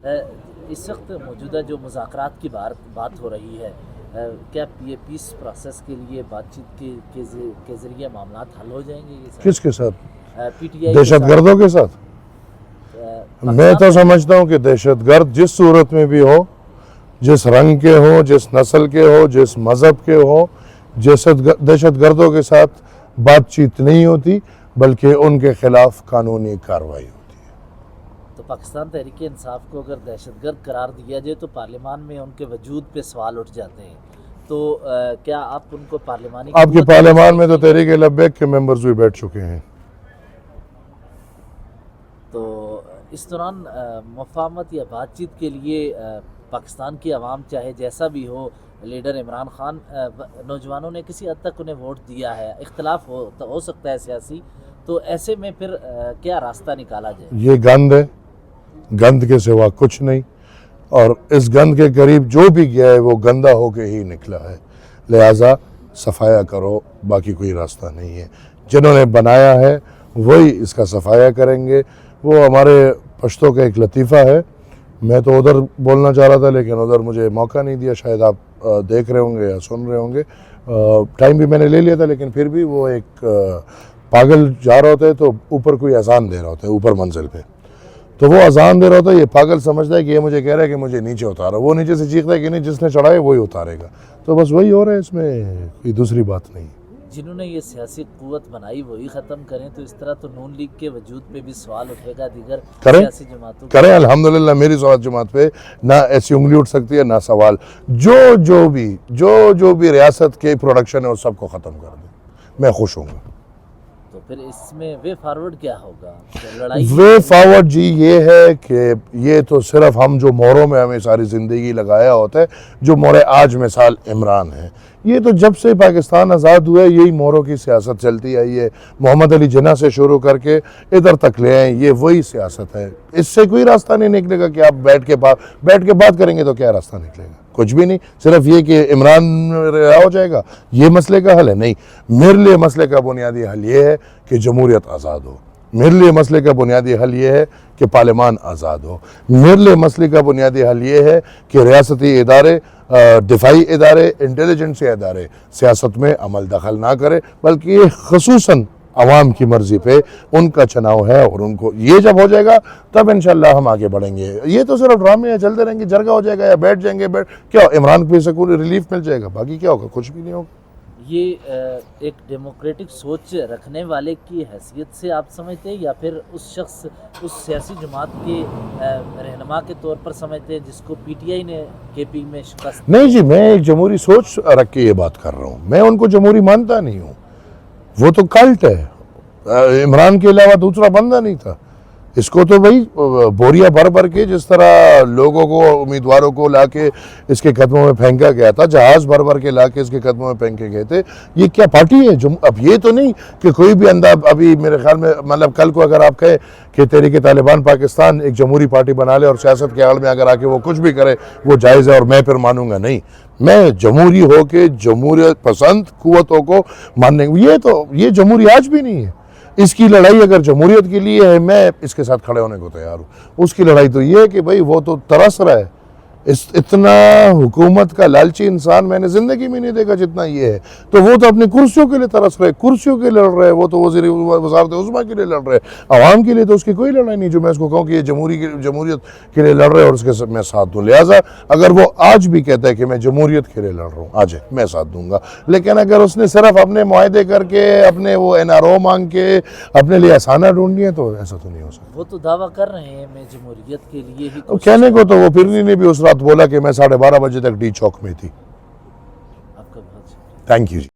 اس وقت موجودہ جو مذاکرات کی بات ہو رہی ہے، کیا یہ پیس پروسیس کے لیے بات چیت کے ذریعے معاملات حل ہو جائیں گے؟ کس کے ساتھ؟ پی ٹی آئی دہشت گردوں کے ساتھ؟ میں تو سمجھتا ہوں کہ دہشت گرد جس صورت میں بھی ہو، جس رنگ کے ہوں، جس نسل کے ہو، جس مذہب کے ہو، دہشت گردوں کے ساتھ بات چیت نہیں ہوتی، بلکہ ان کے خلاف قانونی کارروائی ہوتی ہے۔ تو پاکستان تحریک انصاف کو اگر دہشت گرد قرار دیا جائے تو پارلیمان میں ان کے وجود پہ سوال اٹھ جاتے ہیں، تو کیا آپ ان کو پارلیمانی آپ کے پارلیمان میں تو تحریک لبیک کے ممبرز بھی بیٹھ چکے ہیں۔ تو اس دوران مفاہمت یا بات چیت کے لیے پاکستان کی عوام چاہے جیسا بھی ہو، لیڈر عمران خان، نوجوانوں نے کسی حد تک انہیں ووٹ دیا ہے، اختلاف ہو سکتا ہے سیاسی، تو ایسے میں پھر کیا راستہ نکالا جائے؟ یہ گند ہے، گند کے سوا کچھ نہیں، اور اس گند کے قریب جو بھی گیا ہے وہ گندا ہو کے ہی نکلا ہے، لہٰذا صفایا کرو، باقی کوئی راستہ نہیں ہے۔ جنہوں نے بنایا ہے وہی اس کا صفایا کریں گے۔ وہ ہمارے پشتوں کا ایک لطیفہ ہے، میں تو ادھر بولنا چاہ رہا تھا لیکن ادھر مجھے موقع نہیں دیا، شاید آپ دیکھ رہے ہوں گے یا سن رہے ہوں گے، ٹائم بھی میں نے لے لیا تھا، لیکن پھر بھی وہ ایک پاگل جا رہا ہوتا ہے تو اوپر کوئی اذان دے رہا ہوتا ہے، اوپر منزل پہ، تو وہ اذان دے رہا ہوتا ہے، یہ پاگل سمجھتا ہے کہ یہ مجھے کہہ رہا ہے کہ مجھے نیچے اتارا، وہ نیچے سے چیختا ہے کہ نہیں، جس نے چڑھائے وہی اتارے گا، تو بس وہی ہو رہا ہے، اس میں کوئی دوسری بات نہیں۔ جنہوں نے یہ سیاسی قوت بنائی وہی ختم کریں، تو اس طرح تو نون لیگ کے وجود پہ بھی سوال اٹھے گا دیگر سیاسی جماعتوں کریں۔ الحمدللہ میری سوال جماعت پہ نہ ایسی انگلی اٹھ سکتی ہے نہ سوال، جو بھی ریاست کے پروڈکشن ہے وہ سب کو ختم کر دیں، میں خوش ہوں گا۔ تو پھر اس میں وے فارورڈ کیا ہوگا؟ لڑائی وے فارورڈ جی یہ ہے کہ یہ تو صرف ہم جو موروں میں ہمیں ساری زندگی لگایا ہوتا ہے، جو مورے آج مثال عمران ہے، یہ تو جب سے پاکستان آزاد ہوا ہے یہی موروں کی سیاست چلتی آئی ہے، محمد علی جناح سے شروع کر کے ادھر تک لے آئیں، یہ وہی سیاست ہے۔ اس سے کوئی راستہ نہیں نکلے گا کہ آپ بیٹھ کے بات کریں گے تو کیا راستہ نکلے گا؟ کچھ بھی نہیں، صرف یہ کہ عمران رہا ہو جائے گا، یہ مسئلے کا حل ہے؟ نہیں، میرے لیے مسئلے کا بنیادی حل یہ ہے کہ جمہوریت آزاد ہو، میرے لیے مسئلے کا بنیادی حل یہ ہے کہ پارلیمان آزاد ہو، میرے لیے مسئلے کا بنیادی حل یہ ہے کہ ریاستی ادارے، دفاعی ادارے، انٹیلیجنسی ادارے سیاست میں عمل دخل نہ کرے، بلکہ یہ خصوصاً عوام کی مرضی پہ ان کا چناؤ ہے، اور ان کو یہ جب ہو جائے گا تب انشاءاللہ ہم آگے بڑھیں گے۔ یہ تو صرف ڈرامے ہیں، چلتے رہیں گے، جرگہ ہو جائے گا یا بیٹھ جائیں گے، کیا عمران پہ سکون ریلیف مل جائے گا، باقی کیا ہوگا؟ کچھ بھی نہیں ہوگا۔ یہ ایک ڈیموکریٹک سوچ رکھنے والے کی حیثیت سے آپ سمجھتے ہیں، یا پھر اس سیاسی جماعت کے رہنما کے طور پر سمجھتے ہیں جس کو پی ٹی آئی نے کے پی میں شکست؟ نہیں جی، میں ایک جمہوری سوچ رکھ کے یہ بات کر رہا ہوں، میں ان کو جمہوری مانتا نہیں ہوں، وہ تو کلٹ ہے، عمران کے علاوہ دوسرا بندہ نہیں تھا، اس کو تو بھائی بوریا بھر کے جس طرح لوگوں کو، امیدواروں کو لا کے اس کے قدموں میں پھینکا گیا تھا، جہاز بھر کے لا کے اس کے قدموں میں پھینکے گئے تھے، یہ کیا پارٹی ہے؟ اب یہ تو نہیں کہ کوئی بھی انداز، ابھی میرے خیال میں مطلب کل کو اگر آپ کہیں کہ تحریک طالبان پاکستان ایک جمہوری پارٹی بنا لے اور سیاست کے آڑ میں اگر آ کے وہ کچھ بھی کرے وہ جائز ہے، اور میں پھر مانوں گا نہیں، میں جمہوری ہو کے جمہوریت پسند قوتوں کو ماننے، یہ جمہوری آج بھی نہیں ہے۔ اس کی لڑائی اگر جمہوریت کے لیے ہے، میں اس کے ساتھ کھڑے ہونے کو تیار ہوں۔ اس کی لڑائی تو یہ ہے کہ بھائی وہ تو ترس رہا ہے، اتنا حکومت کا لالچی انسان میں نے زندگی میں نہیں دیکھا جتنا یہ ہے، تو وہ تو اپنی کرسیوں کے لیے ترس رہے، کرسیوں کے لیے لڑ رہے، وہ تو وزارت عظمیٰ کے لیے لڑ رہے، عوام کے لیے تو اس کی کوئی لڑائی نہیں جو میں اس کو کہوں کہ یہ جمہوریت کے لیے لڑ رہے اور اس کے میں ساتھ دوں۔ لہٰذا اگر وہ آج بھی کہتا ہے کہ میں جمہوریت کے لیے لڑ رہا ہوں، آج میں ساتھ دوں گا، لیکن اگر اس نے صرف اپنے معاہدے کر کے، اپنے وہ NRO مانگ کے اپنے لیے آسانہ ڈھونڈنی ہے تو ایسا تو نہیں ہو سکتا۔ وہ تو دعویٰ کر رہے ہیں میں جمہوریت کے لیے ہی کہنے کو تو وہ پھرنی نے بھی اس رات بولا کہ میں 12:30 بجے تک ڈی چوک میں تھی۔ آپ کا بہت شکریہ۔ Thank you G.